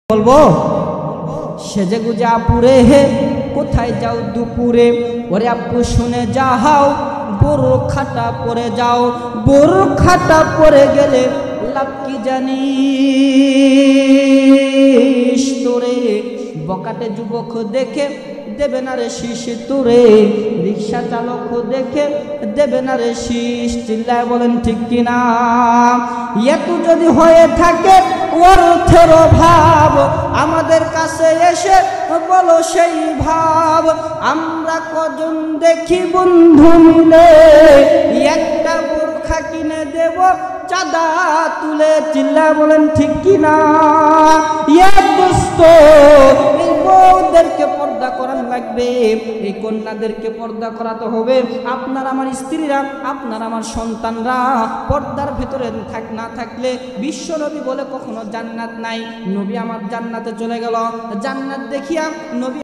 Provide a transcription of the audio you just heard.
বলবো সেজে গুজে আপুরে হে কোথায় যাও দুপুরে, ওরে আপু শুনে যাও বোরখাটা পরে যাও, বোরখাটা পরে গেলে লাভ কি জানিস তোরে, বকাটে যুবক দেখে দেবে না রে শীষ তোরে, রিক্সা চালক দেখে দেবে না রে শীষ। চিল্লায় বলেন ঠিক কিনা? এত যদি হয়ে থাকে অর্থের অভাব, আমাদের কাছে এসে বলো সেই ভাব। আমরা কজন দেখি বন্ধু মিলে একটা বোরখা কিনে দেব চাঁদা তুলে। চিল্লায় বলেন ঠিক কিনা? এই বউদেরকে পর্দা করানো লাগবে, এই কন্যাদেরকে পর্দা করাতে হবে। আপনার আমার স্ত্রীরা, আপনার আমার সন্তানরা পর্দার ভেতরে না থাকলে বিশ্ব নবী বলে কখনো জান্নাত নাই। নবী আমার জান্নাতে চলে গেল, জান্নাত দেখিয়া নবী